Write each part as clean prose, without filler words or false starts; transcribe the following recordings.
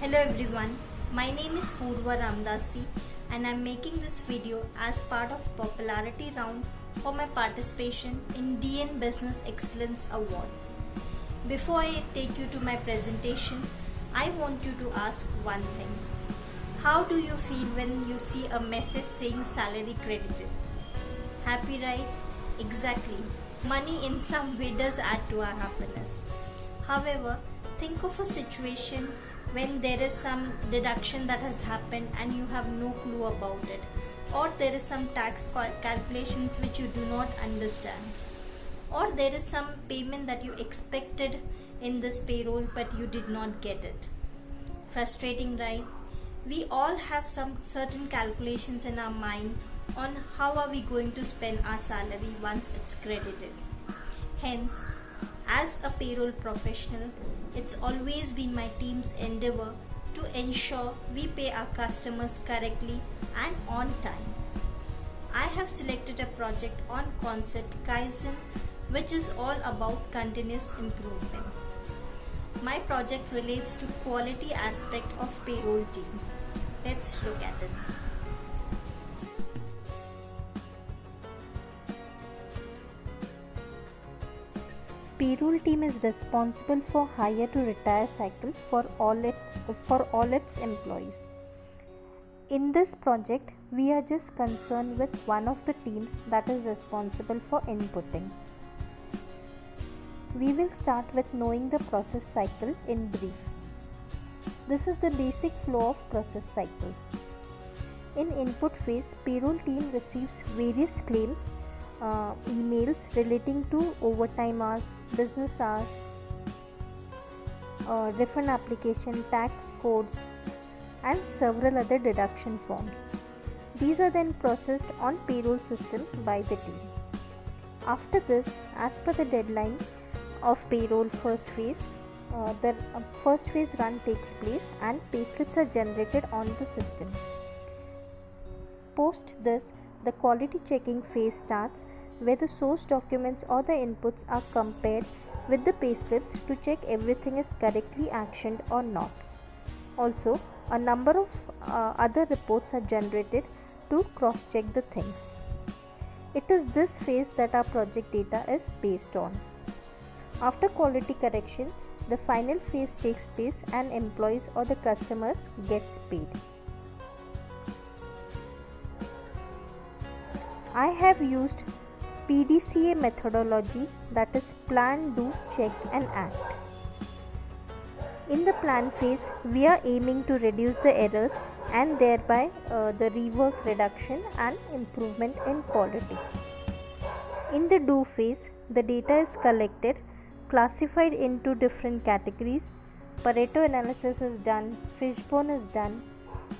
Hello everyone, my name is Purva Ramdasi and I am making this video as part of popularity round for my participation in DN Business Excellence Award. Before I take you to my presentation, I want you to ask one thing. How do you feel when you see a message saying salary credited? Happy, right? Exactly. Money in some way does add to our happiness. However, think of a situation when there is some deduction that has happened and you have no clue about it, or there is some tax calculations which you do not understand, or there is some payment that you expected in this payroll but you did not get it. Frustrating, right? We all have some certain calculations in our mind on how are we going to spend our salary once it's credited. Hence, as a payroll professional, it's always been my team's endeavor to ensure we pay our customers correctly and on time. I have selected a project on concept Kaizen, which is all about continuous improvement. My project relates to quality aspect of payroll team. Let's look at it. Payroll team is responsible for hire to retire cycle for all its employees. In this project, we are just concerned with one of the teams that is responsible for inputting. We will start with knowing the process cycle in brief. This is the basic flow of process cycle. In input phase, payroll team receives various claims, emails relating to overtime hours, business hours, refund application, tax codes, and several other deduction forms. These are then processed on payroll system by the team. After this, as per the deadline of payroll first phase, the first phase run takes place and payslips are generated on the system. Post this, the quality checking phase starts, where the source documents or the inputs are compared with the payslips to check everything is correctly actioned or not. Also, a number of other reports are generated to cross-check the things. It is this phase that our project data is based on. After quality correction, the final phase takes place and employees or the customers gets paid. I have used PDCA methodology, that is plan, do, check and act. In the plan phase, we are aiming to reduce the errors and thereby the rework reduction and improvement in quality. In the do phase, the data is collected, classified into different categories, Pareto analysis is done, fishbone is done,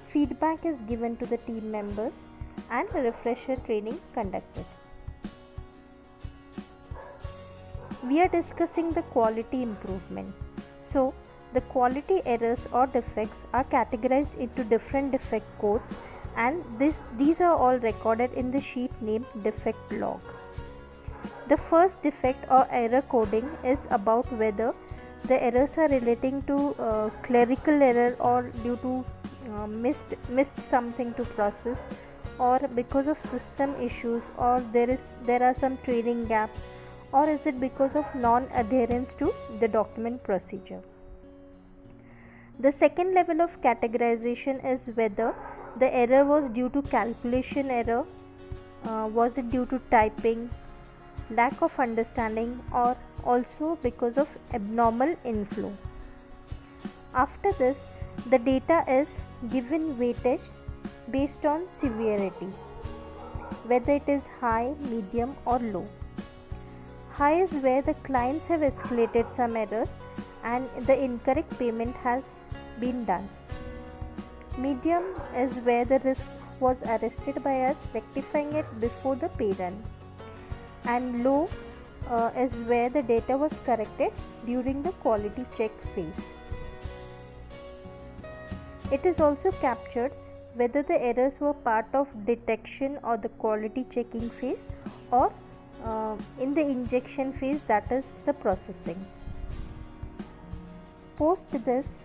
feedback is given to the team members and refresher training conducted. We are discussing the quality improvement. So, the quality errors or defects are categorized into different defect codes and these are all recorded in the sheet named defect log. The first defect or error coding is about whether the errors are relating to clerical error or due to missed something to process, or because of system issues, or there are some training gaps, or is it because of non-adherence to the document procedure. The second level of categorization is whether the error was due to calculation error, was it due to typing, lack of understanding, or also because of abnormal inflow. After this, the data is given weightage based on severity, whether it is high, medium or low. High is where the clients have escalated some errors and the incorrect payment has been done. Medium is where the risk was arrested by us rectifying it before the pay run. And low is where the data was corrected during the quality check phase. It is also captured whether the errors were part of detection or the quality checking phase or in the injection phase, that is the processing. Post this,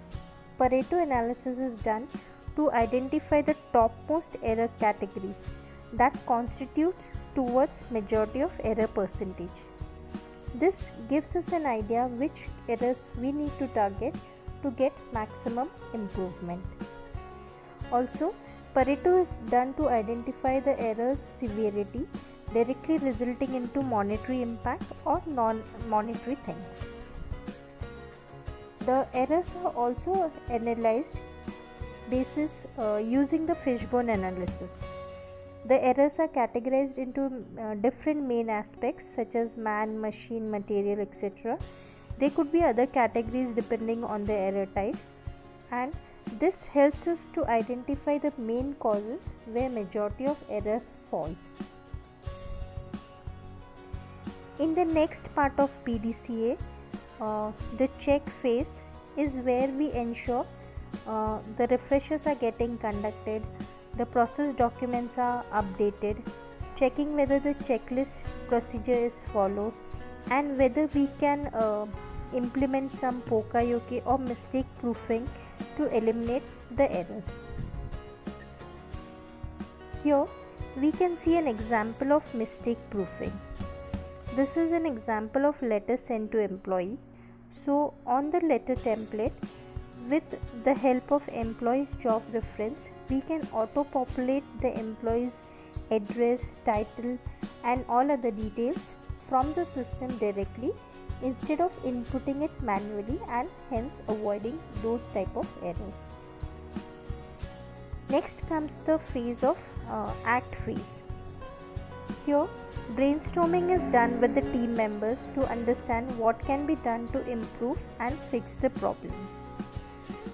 Pareto analysis is done to identify the topmost error categories that constitutes towards majority of error percentage. This gives us an idea which errors we need to target to get maximum improvement. Also, Pareto is done to identify the error's severity directly resulting into monetary impact or non-monetary things. The errors are also analyzed basis using the fishbone analysis. The errors are categorized into different main aspects such as man, machine, material, etc. There could be other categories depending on the error types, and this helps us to identify the main causes where majority of errors falls. In the next part of PDCA, the check phase is where we ensure the refreshers are getting conducted, the process documents are updated, checking whether the checklist procedure is followed, and whether we can implement some Poka-yoke or mistake proofing to eliminate the errors. Here we can see an example of mistake proofing. This is an example of letter sent to employee. So on the letter template, with the help of employee's job reference, we can auto-populate the employee's address, title and all other details from the system directly instead of inputting it manually, and hence avoiding those type of errors. Next comes the phase of act phase. Here brainstorming is done with the team members to understand what can be done to improve and fix the problem.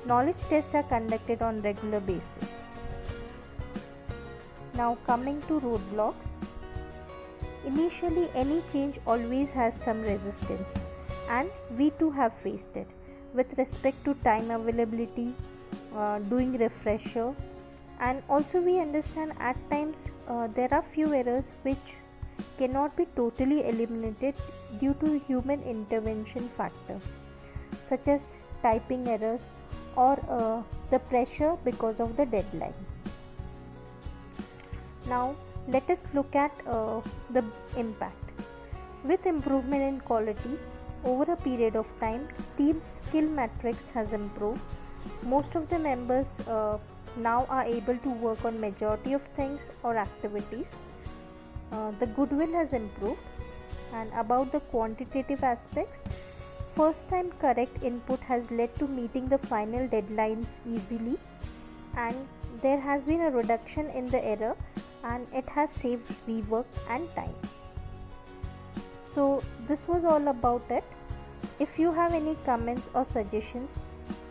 Knowledge tests are conducted on regular basis. Now coming to roadblocks. Initially any change always has some resistance, and we too have faced it with respect to time availability, doing refresher, and also we understand at times there are few errors which cannot be totally eliminated due to human intervention factor, such as typing errors or the pressure because of the deadline. Now let us look at the impact. With improvement in quality over a period of time, team skill matrix has improved. Most of the members now are able to work on majority of things or activities. The goodwill has improved. And about the quantitative aspects, first time correct input has led to meeting the final deadlines easily, and there has been a reduction in the error, and it has saved rework and time. So this was all about it. If you have any comments or suggestions,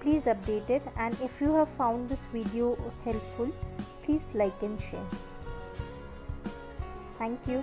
please update it, and if you have found this video helpful, please like and share. Thank you.